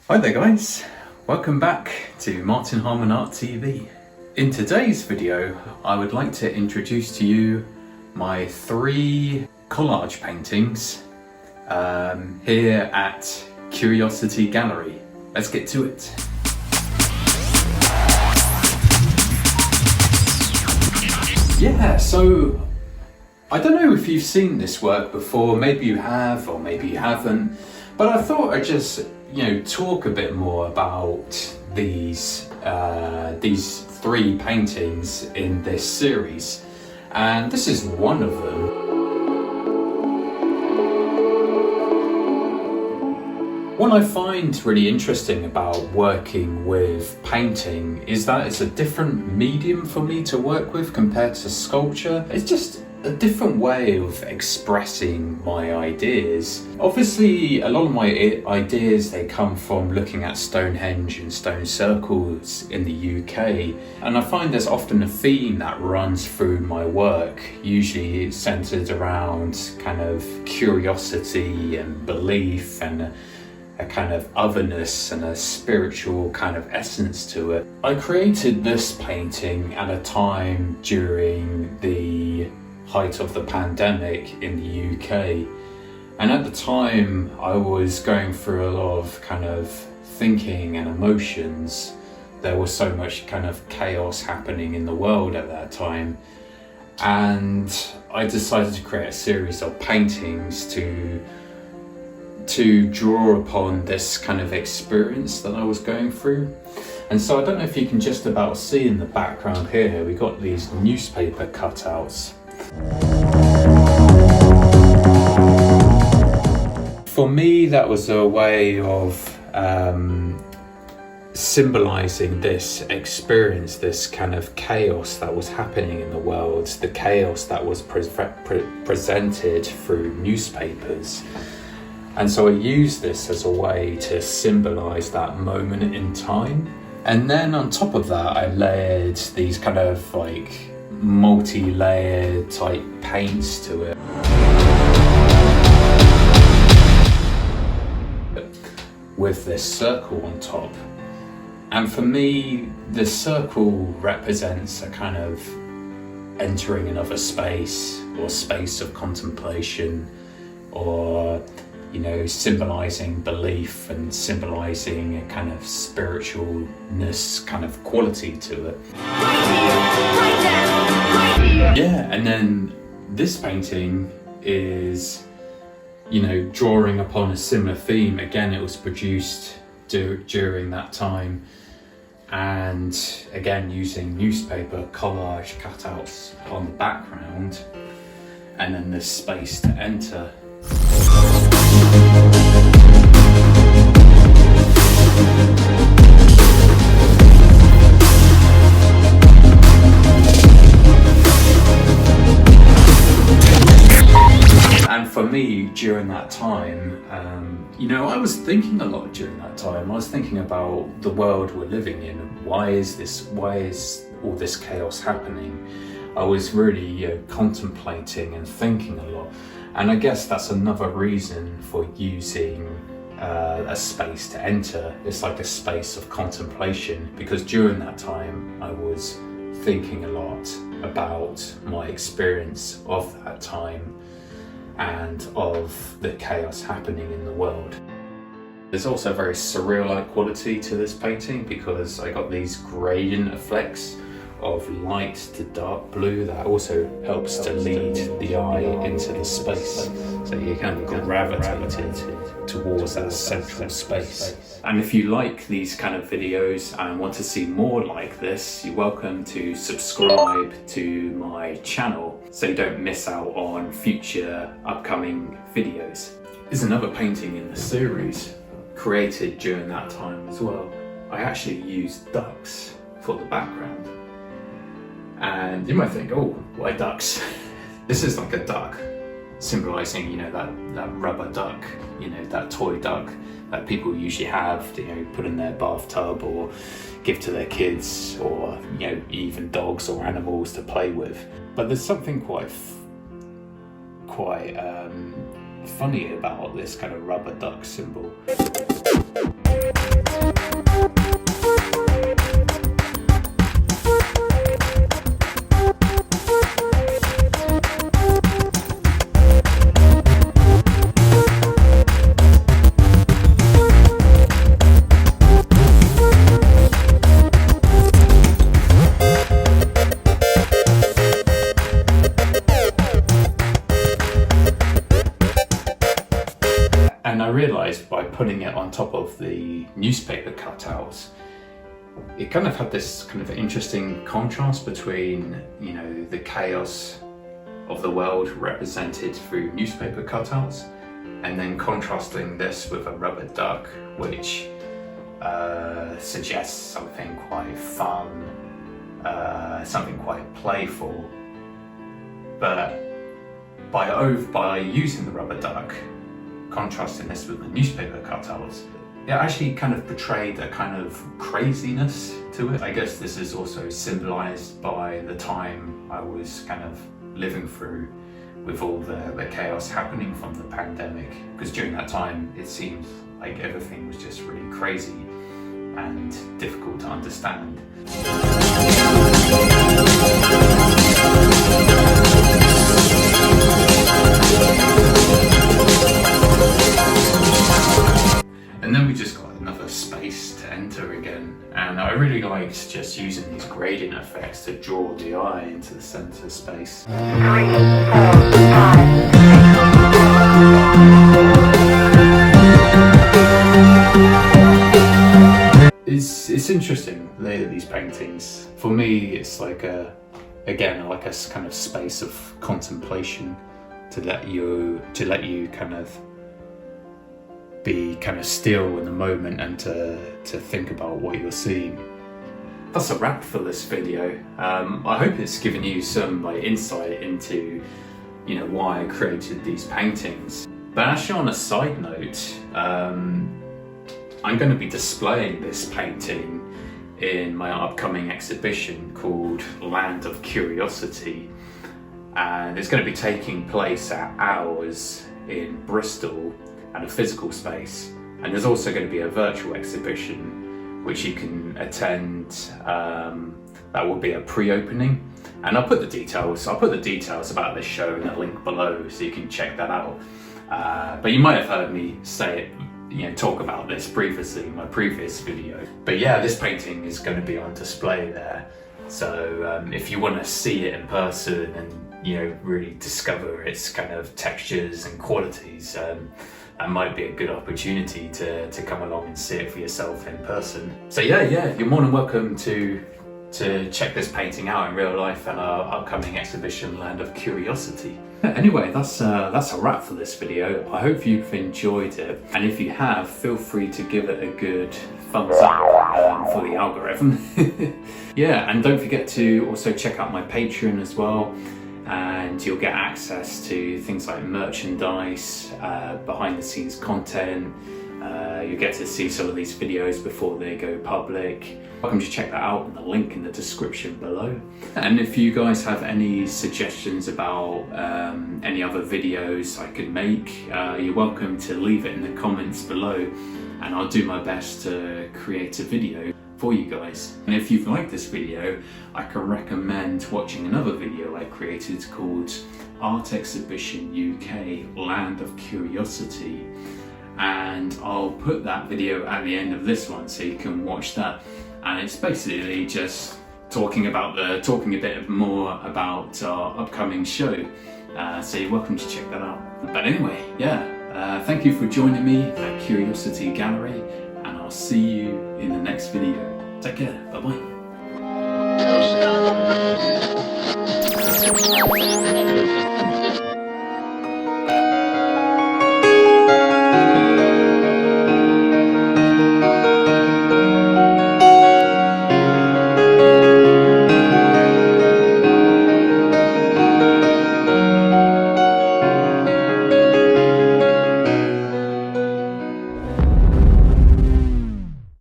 Hi there guys, welcome back to Harman Art TV. In today's video I would like to introduce to you my 3 collage paintings here at Curiosity Gallery. Let's get to it. Yeah, so I don't know if you've seen this work before, maybe you have or maybe you haven't, but I thought I'd just talk a bit more about these 3 paintings in this series, and this is one of them. What I find really interesting about working with painting is that it's a different medium for me to work with compared to sculpture. It's just a different way of expressing my ideas. Obviously, a lot of my ideas, they come from looking at Stonehenge and stone circles in the UK. And I find there's often a theme that runs through my work. Usually it's centered around kind of curiosity and belief and a kind of otherness and a spiritual kind of essence to it. I created this painting at a time during the height of the pandemic in the UK, and at the time I was going through a lot of kind of thinking and emotions. There was so much kind of chaos happening in the world at that time, and I decided to create a series of paintings to draw upon this kind of experience that I was going through. And so I don't know if you can just about see in the background here, we got these newspaper cutouts. For me, that was a way of symbolizing this experience, this kind of chaos that was happening in the world, the chaos that was presented through newspapers. And so I used this as a way to symbolize that moment in time. And then on top of that, I layered these kind of like multi-layered type paints to it. With this circle on top. And for me, the circle represents a kind of entering another space, or space of contemplation, or symbolizing belief and symbolizing a kind of spiritualness kind of quality to it. Yeah, and then this painting is, drawing upon a similar theme. Again, it was produced during that time, and again using newspaper collage cutouts on the background, and then this space to enter. And for me, during that time, I was thinking a lot during that time. I was thinking about the world we're living in. Why is all this chaos happening? I was really contemplating and thinking a lot. And I guess that's another reason for using a space to enter. It's like a space of contemplation, because during that time I was thinking a lot about my experience of that time and of the chaos happening in the world. There's also a very surreal-like quality to this painting, because I got these gradient effects of light to dark blue that also helps to lead the eye into the space, so you kind of gravitated towards that central space. And if you like these kind of videos and want to see more like this, you're welcome to subscribe to my channel so you don't miss out on future upcoming videos. There's another painting in the series created during that time as well. I actually used ducks for the background. And you might think, oh, why ducks? This is like a duck, symbolizing, that rubber duck, that toy duck that people usually have, put in their bathtub or give to their kids, or, even dogs or animals to play with. But there's something quite funny about this kind of rubber duck symbol. putting it on top of the newspaper cutouts, it kind of had this kind of interesting contrast between, you know, the chaos of the world represented through newspaper cutouts, and then contrasting this with a rubber duck, which suggests something quite fun, something quite playful. But by using the rubber duck, contrasting this with the newspaper cutouts, it actually kind of portrayed a kind of craziness to it. I guess this is also symbolized by the time I was kind of living through, with all the chaos happening from the pandemic, because during that time it seemed like everything was just really crazy and difficult to understand. And then we just got another space to enter again, and I really liked just using these gradient effects to draw the eye into the center space. 3, 4, 5. It's interesting, these paintings. For me, it's like again like a kind of space of contemplation to let you kind of be kind of still in the moment and to think about what you're seeing. That's a wrap for this video. I hope it's given you some insight into, you know, why I created these paintings. But actually, on a side note, I'm going to be displaying this painting in my upcoming exhibition called Land of Curiosity, and it's going to be taking place at Hours in Bristol at a physical space, and there's also going to be a virtual exhibition which you can attend. That will be a pre-opening, and I'll put the details about this show in the link below so you can check that out. But you might have heard me say it, you know, talk about this previously in my previous video. But yeah, this painting is going to be on display there, so if you want to see it in person and, you know, really discover its kind of textures and qualities, that might be a good opportunity to come along and see it for yourself in person. So yeah, you're more than welcome to check this painting out in real life at our upcoming exhibition, Land of Curiosity. Anyway, that's a wrap for this video. I hope you've enjoyed it, and if you have, feel free to give it a good thumbs up for the algorithm. Yeah, and don't forget to also check out my Patreon as well, and you'll get access to things like merchandise, behind the scenes content. You get to see some of these videos before they go public. Welcome to check that out in the link in the description below. And if you guys have any suggestions about any other videos I could make, you're welcome to leave it in the comments below, and I'll do my best to create a video for you guys. And if you've liked this video, I can recommend watching another video I created called Art Exhibition UK Land of Curiosity, and I'll put that video at the end of this one so you can watch that. And it's basically just talking a bit more about our upcoming show, so you're welcome to check that out. But anyway, yeah, thank you for joining me at Curiosity Gallery, and I'll see you in the next video. Take care, bye bye.